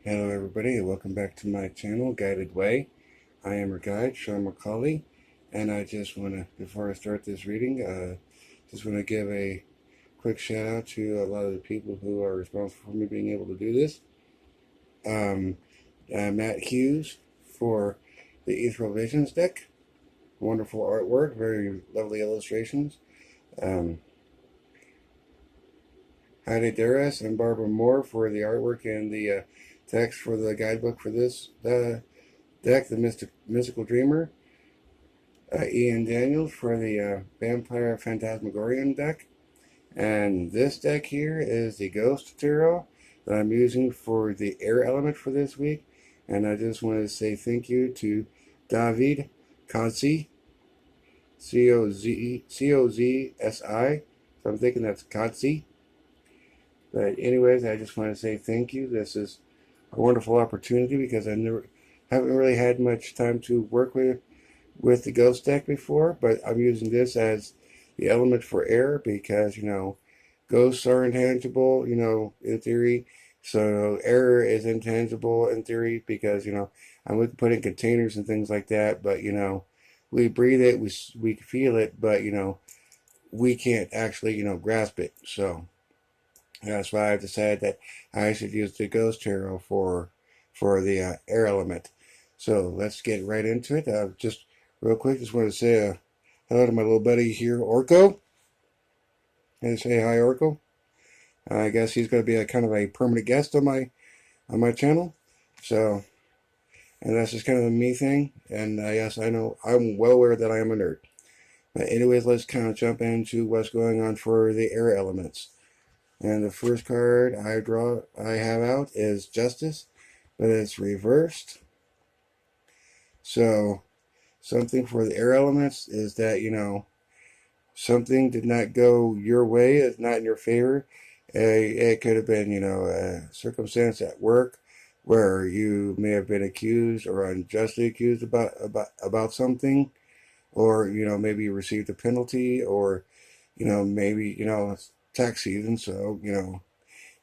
Hello everybody and welcome back to my channel, Guided Way. I am your guide, Sean McCauley, and I just want to, before I start this reading, just want to give a quick shout out to a lot of the people who are responsible for me being able to do this. Um, Matt Hughes for the Ethereal Visions deck. Wonderful artwork, very lovely illustrations. Um, Heidi Duras and Barbara Moore for the artwork and the text for the guidebook for this deck, the Mystical Dreamer. Ian Daniels for the Vampire Phantasmagorian deck. And this deck here is the Ghost Tarot that I'm using for the air element for this week. And I just want to say thank you to David Kozzi, Kozsi. So I'm thinking that's Kozzi. But anyways, I just want to say thank you. This is a wonderful opportunity because I haven't really had much time to work with the ghost deck before, but I'm using this as the element for air because, ghosts are intangible, in theory. So air is intangible in theory because, I'm putting containers and things like that, but, we breathe it, we feel it, but, we can't actually, grasp it. So that's why I decided that I should use the ghost tarot for the air element. So let's get right into it. Just real quick, just want to say hello to my little buddy here, Orko. And say hi, Orko. I guess he's going to be a kind of a permanent guest on my channel. So, and that's just kind of a me thing. And yes, I know I'm well aware that I am a nerd. But anyways, let's kind of jump into what's going on for the air elements. And the first card I have out is Justice, but it's reversed. So something for the air elements is that, something did not go your way, it's not in your favor. It could have been, a circumstance at work where you may have been accused or unjustly accused about something, or, maybe you received a penalty, or, maybe, it's tax season, so,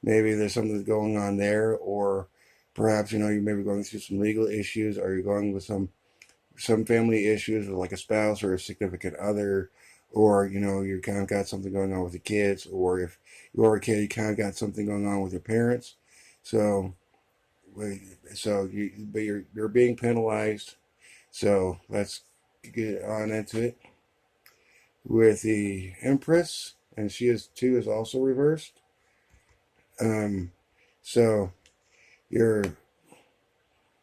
maybe there's something going on there, or perhaps, you may be going through some legal issues, or you're going with some family issues with like a spouse or a significant other, or you kind of got something going on with the kids, or if you're a kid, you kind of got something going on with your parents. So, but you're being penalized. So let's get on into it with the Empress, and she is too is also reversed. So you're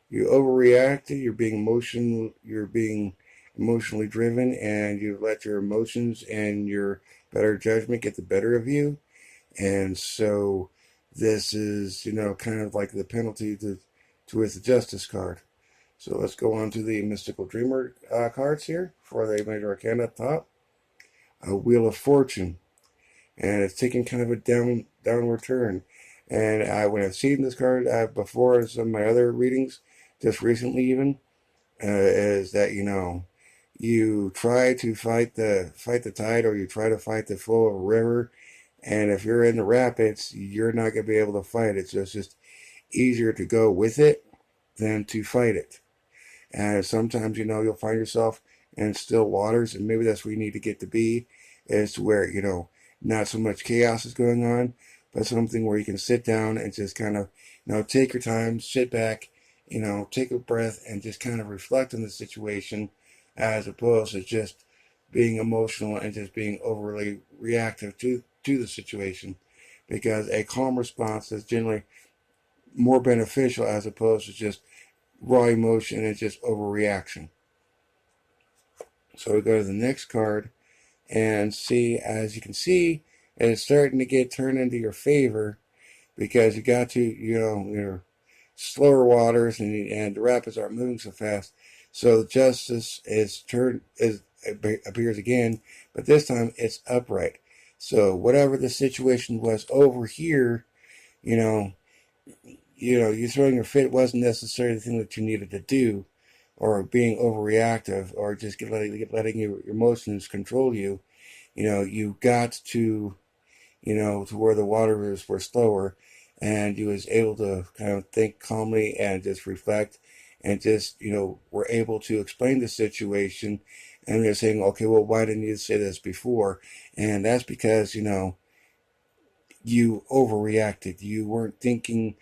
you overreacted, you're being emotionally driven, and you let your emotions and your better judgment get the better of you. And so this is, kind of like the penalty to with the Justice card. So let's go on to the Mystical Dreamer cards here for the Major Arcana up top. A Wheel of Fortune, and it's taking kind of a downward turn. And when I've seen this card before in some of my other readings, just recently even, is that you try to fight the tide, or you try to fight the flow of a river, and if you're in the rapids, you're not going to be able to fight it. So it's just easier to go with it than to fight it. And sometimes you'll find yourself in still waters, and maybe that's where you need to get to be, is to where not so much chaos is going on, but something where you can sit down and just kind of take your time, sit back, take a breath, and just kind of reflect on the situation, as opposed to just being emotional and just being overly reactive to the situation, because a calm response is generally more beneficial as opposed to just raw emotion and just overreaction. So we go to the next card and see, as you can see, it's starting to get turned into your favor, because you got to, your slower waters, and the rapids aren't moving so fast. So Justice appears again, but this time it's upright. So whatever the situation was over here, you know, you throwing your fit wasn't necessarily the thing that you needed to do, or being overreactive, or just letting your emotions control you. You got to, to where the waters were slower, and you was able to kind of think calmly and just reflect and just, were able to explain the situation. And they're saying, okay, well, why didn't you say this before? And that's because, you overreacted. You weren't thinking,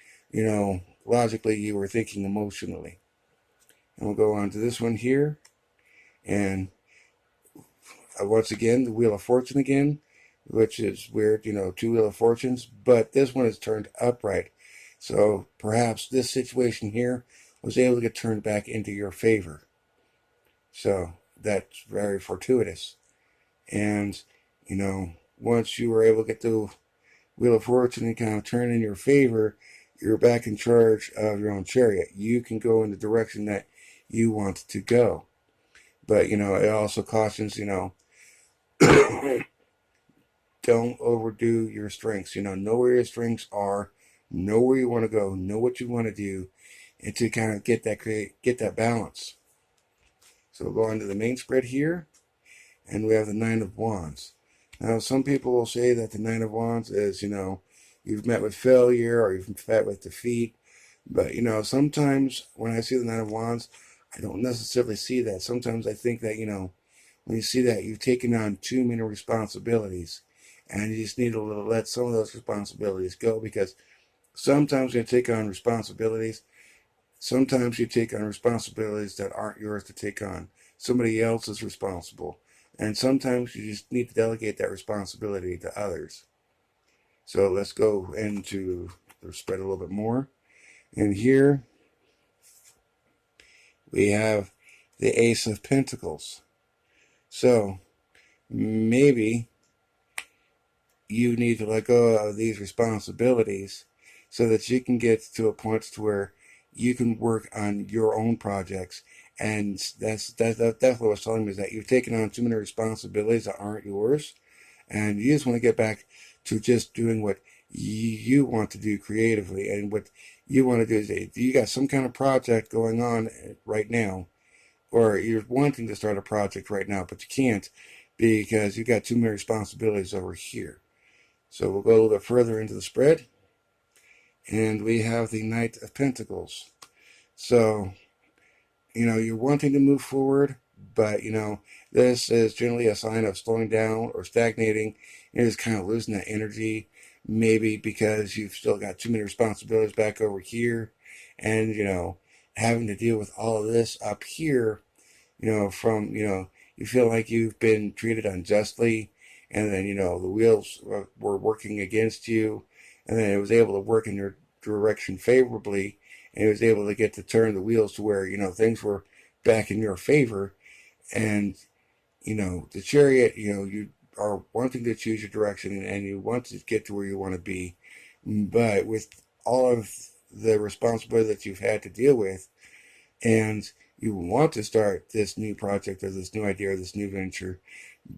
logically, you were thinking emotionally. And we'll go on to this one here. And once again, the Wheel of Fortune again, which is weird, two Wheel of Fortunes, but this one is turned upright. So perhaps this situation here was able to get turned back into your favor. So that's very fortuitous. And, once you were able to get the Wheel of Fortune and kind of turn in your favor, you're back in charge of your own chariot. You can go in the direction that you want to go. But, it also cautions, don't overdo your strengths. Know where your strengths are, know where you want to go, know what you want to do, and to kind of get that balance. So we'll go on to the main spread here, and we have the Nine of Wands. Now, some people will say that the Nine of Wands is, you've met with failure or you've met with defeat. But, sometimes when I see the Nine of Wands, I don't necessarily see that. Sometimes I think that, when you see that, you've taken on too many responsibilities. And you just need to let some of those responsibilities go, because sometimes you take on responsibilities. Sometimes you take on responsibilities that aren't yours to take on. Somebody else is responsible. And sometimes you just need to delegate that responsibility to others. So let's go into the spread a little bit more. And here we have the Ace of Pentacles. So maybe you need to let go of these responsibilities so that you can get to a point to where you can work on your own projects. And that's what I was telling me, is that you've taken on too many responsibilities that aren't yours, and you just want to get back to just doing what you want to do creatively. And what you want to do is, you got some kind of project going on right now, or you're wanting to start a project right now, but you can't because you got too many responsibilities over here. So we'll go a little bit further into the spread, and we have the Knight of Pentacles. So, you're wanting to move forward, but, this is generally a sign of slowing down or stagnating. You're just kind of losing that energy, maybe because you've still got too many responsibilities back over here, and, having to deal with all of this up here, you feel like you've been treated unjustly, and then, the wheels were working against you, and then it was able to work in your direction favorably, and it was able to get to turn the wheels to where, things were back in your favor. And, the chariot, you are wanting to choose your direction, and you want to get to where you want to be. But with all of the responsibility that you've had to deal with, and you want to start this new project or this new idea or this new venture,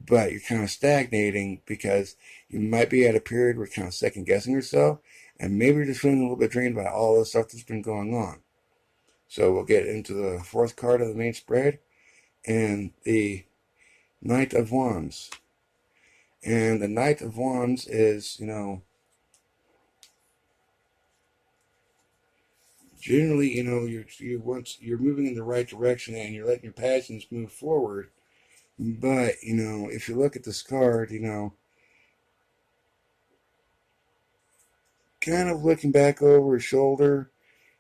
but you're kind of stagnating because you might be at a period where you're kind of second guessing yourself, and maybe you're just feeling a little bit drained by all the stuff that's been going on. So we'll get into the fourth card of the main spread, and the Knight of Wands. And the Knight of Wands is, generally, you're moving in the right direction and you're letting your passions move forward. But, if you look at this card, kind of looking back over his shoulder,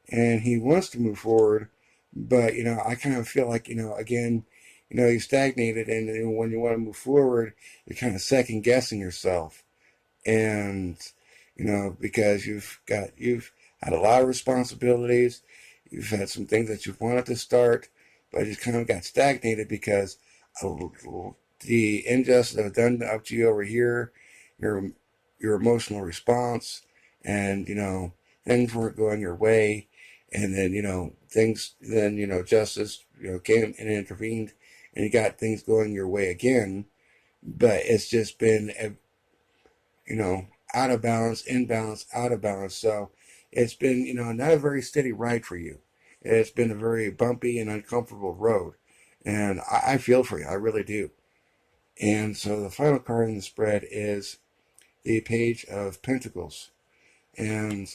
and he wants to move forward, but, I kind of feel like, again, you stagnated, and when you want to move forward, you're kind of second guessing yourself. And, because you've had a lot of responsibilities, you've had some things that you've wanted to start, but you kind of got stagnated because of the injustice that was done up to you over here, your emotional response, and, things weren't going your way. And then, justice, came and intervened, and you got things going your way again. But it's just been, out of balance, imbalance, out of balance. So it's been, not a very steady ride for you. It's been a very bumpy and uncomfortable road. And I feel for you. I really do. And so the final card in the spread is the Page of Pentacles. And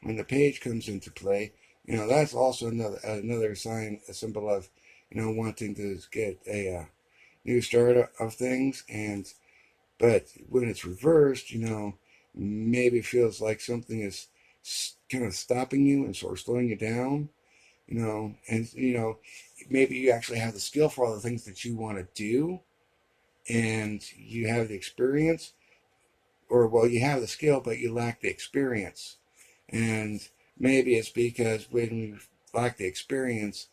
when the page comes into play, that's also another sign, a symbol of, wanting to get a new start of things. But when it's reversed, maybe it feels like something is kind of stopping you and sort of slowing you down, and maybe you actually have the skill for all the things that you want to do, and you have the experience, or well, you have the skill, but you lack the experience. And maybe it's because when you lack the experience,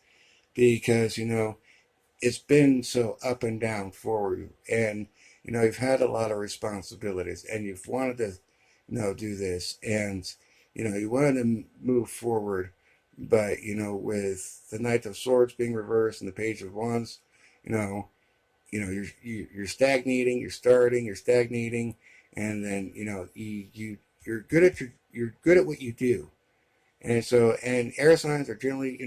because it's been so up and down for you, and you've had a lot of responsibilities, and you've wanted to do this, and you wanted to move forward, but with the Knight of Swords being reversed and the Page of Wands, you know you're stagnating, you're stagnating, and then you're good at you're good at what you do. And air signs are generally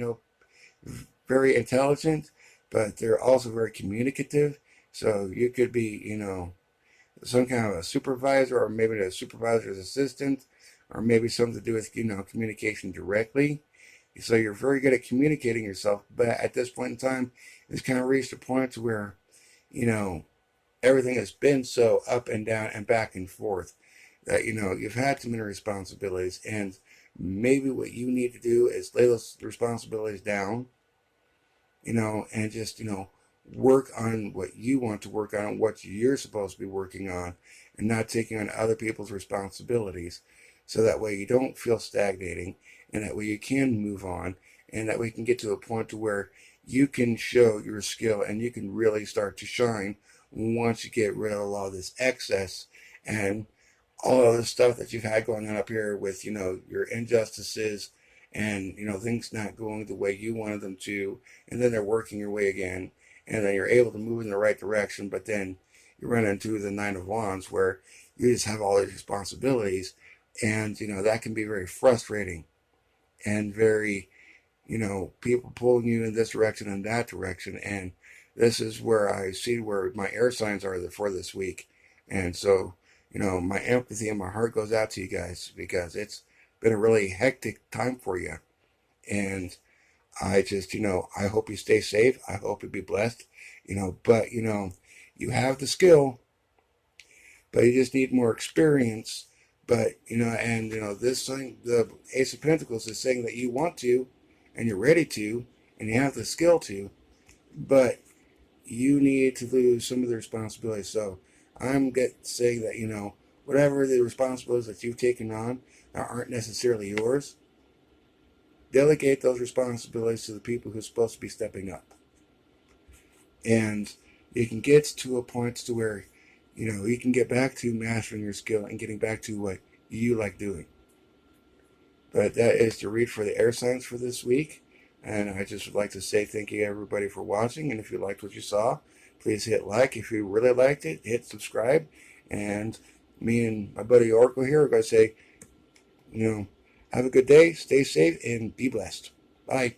very intelligent, but they're also very communicative. So you could be, some kind of a supervisor, or maybe a supervisor's assistant, or maybe something to do with, communication directly. So you're very good at communicating yourself, but at this point in time, it's kind of reached a point where, you know, everything has been so up and down and back and forth that, you've had too many responsibilities. And maybe what you need to do is lay those responsibilities down, and just, work on what you want to work on, what you're supposed to be working on, and not taking on other people's responsibilities. So that way you don't feel stagnating, and that way you can move on, and that way you can get to a point to where you can show your skill and you can really start to shine once you get rid of a lot of this excess and all of the stuff that you've had going on up here with, your injustices and, things not going the way you wanted them to, and then they're working your way again, and then you're able to move in the right direction, but then you run into the Nine of Wands where you just have all these responsibilities, and, that can be very frustrating and very, people pulling you in this direction and that direction, and this is where I see where my air signs are for this week. And so, my empathy and my heart goes out to you guys because it's been a really hectic time for you. And I just, I hope you stay safe. I hope you be blessed, but, you have the skill, but you just need more experience. But, and, this thing, the Ace of Pentacles is saying that you want to, and you're ready to, and you have the skill to, but you need to lose some of the responsibility. So I'm saying that, whatever the responsibilities that you've taken on that aren't necessarily yours, delegate those responsibilities to the people who are supposed to be stepping up. And you can get to a point to where, you can get back to mastering your skill and getting back to what you like doing. But that is the read for the air signs for this week. And I just would like to say thank you everybody for watching. And if you liked what you saw, please hit like. If you really liked it, hit subscribe. And me and my buddy Oracle here are going to say, have a good day, stay safe, and be blessed. Bye.